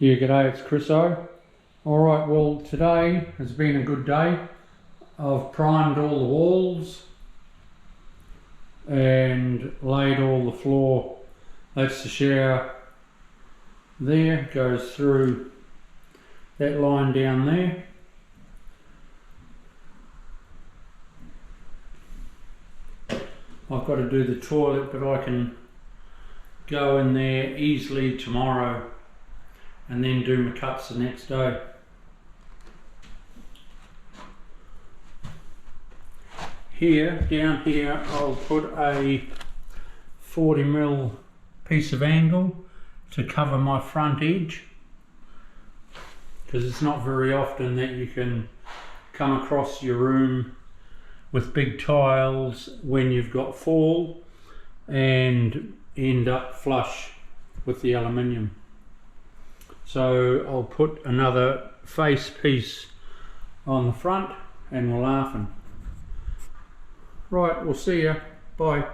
Yeah, g'day, it's Chris O. Alright, well today has been a good day. I've primed all the walls and laid all the floor. That's the shower there, goes through that line down there. I've got to do the toilet, but I can go in there easily tomorrow and then do my cuts the next day. Down here, I'll put a 40mm piece of angle to cover my front edge, because it's not very often that you can come across your room with big tiles when you've got fall and end up flush with the aluminium. So I'll put another face piece on the front and we're laughing. Right, we'll see ya. Bye.